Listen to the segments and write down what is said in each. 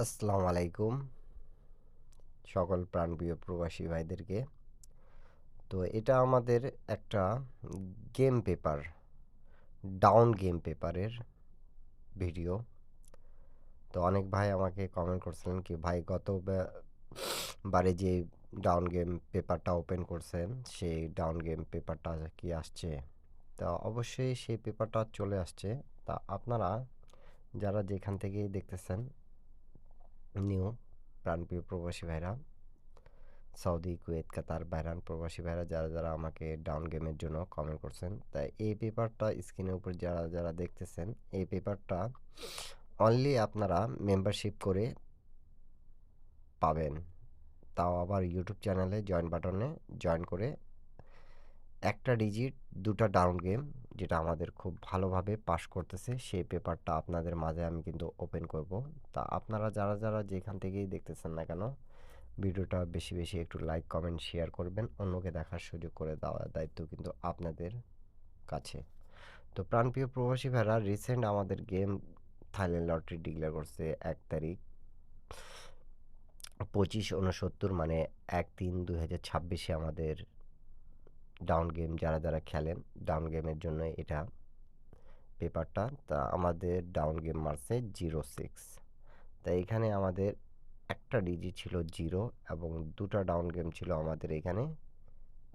আসসালামু আলাইকুম সকল প্রাণপ্রিয় প্রবাসী ভাইদেরকে। তো এটা আমাদের একটা গেম পেপার, ডাউন গেম পেপারের ভিডিও। তো অনেক ভাই আমাকে কমেন্ট করছিলেন কি ভাই বারে যে ডাউন গেম পেপারটা ওপেন করছেন সেই ডাউন গেম পেপারটা কি আসছে? তা অবশ্যই সেই পেপারটা চলে আসছে। তা আপনারা যারা যেখান থেকেই দেখতেছেন নিউ প্রাণপ্রিয় প্রবাসী ভাইরা, সৌদি, কুয়েত, কাতার, বাহরাইন প্রবাসী ভাইরা যারা আমাকে ডাউন গেমের জন্য কমেন্ট করছেন, তাই এই পেপারটা স্ক্রিনের উপর যারা দেখতেছেন, এই পেপারটা অনলি আপনারা মেম্বারশিপ করে পাবেন। তাও আবার ইউটিউব চ্যানেলে জয়েন বাটনে জয়েন করে একটা ডিজিট দুটা ডাউন গেম যেটা আমাদের খুব ভালোভাবে পাস করতেছে সেই পেপারটা আপনাদের মাঝে আমি কিন্তু ওপেন করব। তা আপনারা যারা যেখান থেকেই দেখতেছেন না কেন ভিডিওটা বেশি বেশি একটু লাইক কমেন্ট শেয়ার করবেন, অন্যকে দেখার সুযোগ করে দেওয়ার দায়িত্ব কিন্তু আপনাদের কাছে। তো প্রাণপ্রিয় প্রবাসী ভাইরা, রিসেন্ট আমাদের গেম থাইল্যান্ড লটারি ডিক্লেয়ার করছে 1 তারিখ 25/69, মানে 1/3/2026 আমাদের ডাউন গেম যারা খেলেন ডাউন গেমের জন্য এটা পেপারটা। তা আমাদের ডাউন গেম মারছে 06। তা এখানে আমাদের একটা ডিজিট ছিল 0 এবং দুটা ডাউন গেম ছিল আমাদের এখানে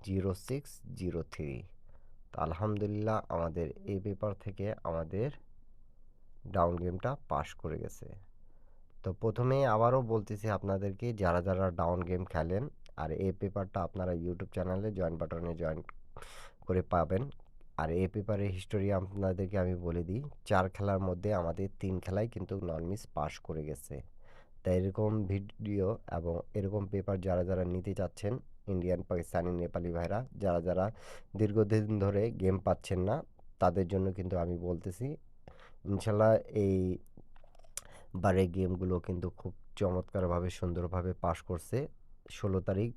0603। তো আলহামদুলিল্লাহ আমাদের এই পেপার থেকে আমাদের ডাউন গেমটা পাস করে গেছে। তো প্রথমেই আবারও বলতেছি আপনাদেরকে, যারা ডাউন গেম খেলেন আর এই পেপারটা আপনারা ইউটিউব চ্যানেলে জয়েন বাটনে জয়েন করে পাবেন। আর এই পেপারের হিস্টোরি আপনাদেরকে আমি বলে দিই, 4 খেলার মধ্যে আমাদের 3 খেলায় কিন্তু নন মিস পাস করে গেছে। তাই এরকম ভিডিও এবং এরকম পেপার যারা নিতে চাচ্ছেন, ইন্ডিয়ান, পাকিস্তানি, নেপালি ভাইরা যারা দীর্ঘদিন ধরে গেম পাচ্ছেন না, তাদের জন্য কিন্তু আমি বলতেছি ইনশাল্লাহ এই বারের গেমগুলো কিন্তু খুব চমৎকারভাবে সুন্দরভাবে পাস করছে। 16 তারিখ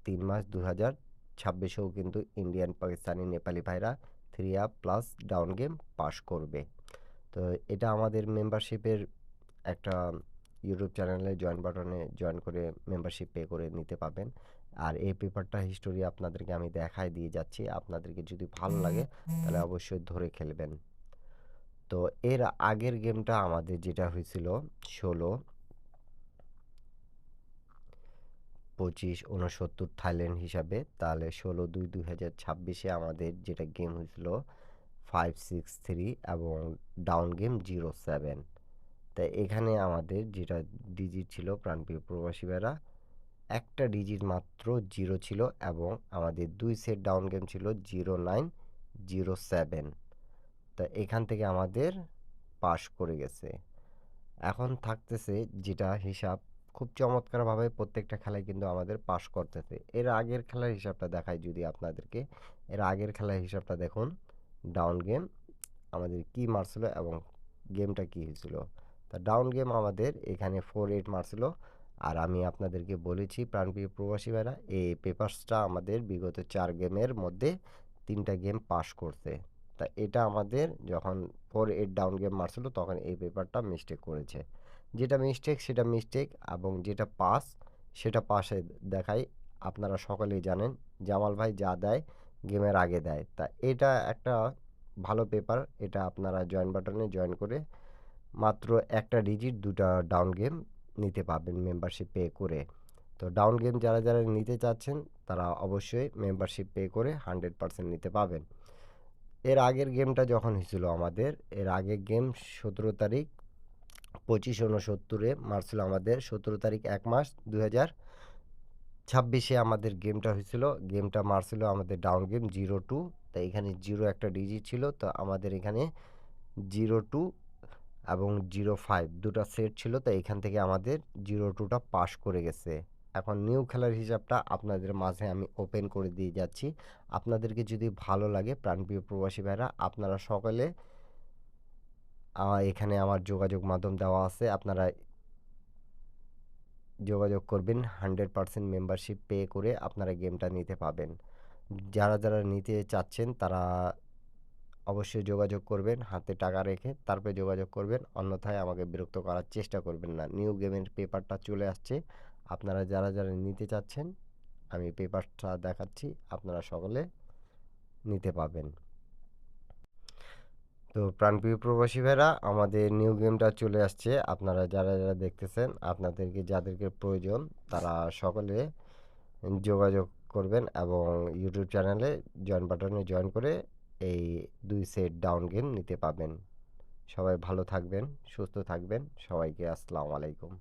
3 মাস 2026-এও কিন্তু ইন্ডিয়ান, পাকিস্তানি, নেপালি ভাইরা 3 প্লাস ডাউন গেম পাস করবে। তো এটা আমাদের মেম্বারশিপের একটা ইউটিউব চ্যানেলে জয়েন বাটনে জয়েন করে মেম্বারশিপ পে করে নিতে পাবেন। আর এই পেপারটা হিস্টোরি আপনাদেরকে আমি দেখায় দিয়ে যাচ্ছি, আপনাদেরকে যদি ভালো লাগে তাহলে অবশ্যই ধরে খেলবেন। তো এর আগের গেমটা আমাদের যেটা হয়েছিল 16/25/69 থাইল্যান্ড হিসাবে, তাহলে 16/2/2026-এ আমাদের যেটা গেম হয়েছিল 563 এবং ডাউন গেম 07। তাই এখানে আমাদের যেটা ডিজিট ছিল প্রাণপ্রিয় প্রবাসী ভাইরা, একটা ডিজিট মাত্র 0 ছিল এবং আমাদের 2 সেট ডাউন গেম ছিল 0907। তা এখান থেকে আমাদের পাস করে গেছে। এখন থাকতেছে যেটা হিসাব খুব চমৎকারভাবে প্রত্যেকটা খেলায় কিন্তু আমাদের পাস করতেছে। এর আগের খেলার হিসাবটা দেখাই যদি আপনাদেরকে। এর আগের খেলার হিসাবটা দেখুন, ডাউন গেম আমাদের কি মারছিল এবং গেমটা কি হয়েছিল। তা ডাউন গেম আমাদের এখানে 4-8 মারছিল। আর আমি আপনাদেরকে বলেছি প্রাণপ্রিয় প্রবাসী ভাইরা, এই পেপারসটা আমাদের বিগত 4 গেমের মধ্যে 3টা গেম পাস করছে। তা এটা আমাদের যখন 4-8 ডাউন গেম মারছিল তখন এই পেপারটা মিস্টেক করেছে। যেটা মিস্টেক সেটা মিস্টেক এবং যেটা পাস সেটা পাসে দেখাই। আপনারা সকলেই জানেন জামাল ভাই যা দেয় গেমের আগে দেয়। তা এটা একটা ভালো পেপার, এটা আপনারা জয়েন বাটনে জয়েন করে মাত্র একটা ডিজিট দুটা ডাউন গেম নিতে পারবেন মেম্বারশিপ পে করে। তো ডাউন গেম যারা নিতে চাচ্ছেন তারা অবশ্যই মেম্বারশিপ পে করে 100% নিতে পাবেন। এর আগের গেমটা যখন হয়েছিল আমাদের, এর আগের গেম 17 তারিখ 25/69-এ মারছিল আমাদের 17 তারিখ 1 মাস 2026-এ আমাদের গেমটা হয়েছিল। গেমটা মারছিল আমাদের ডাউন গেম 02। তাই এখানে 0 একটা ডিজিট ছিল, তো আমাদের এখানে 02 এবং 05 দুটা সেট ছিল। তো এখান থেকে আমাদের 02টা পাস করে গেছে। এখন নিউ খেলার হিসাবটা আপনাদের মাঝে আমি ওপেন করে দিয়ে যাচ্ছি। আপনাদেরকে যদি ভালো লাগে প্রাণপ্রিয় প্রবাসী ভাইরা, আপনারা সকলে এখানে আমার যোগাযোগ মাধ্যম দেওয়া আছে, আপনারা যোগাযোগ করবেন। 100% মেম্বারশিপ পে করে আপনারা গেমটা নিতে পাবেন। যারা নিতে চাচ্ছেন তারা অবশ্যই যোগাযোগ করবেন হাতে টাকা রেখে তারপরে যোগাযোগ করবেন, অন্যথায় আমাকে বিরক্ত করার চেষ্টা করবেন না। নিউ গেমের পেপারটা চলে আসছে, আপনারা যারা যারা নিতে চাচ্ছেন আমি পেপারটা দেখাচ্ছি, আপনারা সকলে নিতে পাবেন। তো প্রাণপ্রিয় প্রবাসী ভাইরা, আমাদের নিউ গেমটা চলে আসছে, আপনারা যারা যারা দেখতেছেন আপনাদেরকে যাদেরকে প্রয়োজন তারা সকলে যোগাযোগ করবেন এবং ইউটিউব চ্যানেলে জয়েন বাটনে জয়েন করে এই 2 সেট ডাউন গেম নিতে পাবেন। সবাই ভালো থাকবেন, সুস্থ থাকবেন। সবাইকে আসসালামু আলাইকুম।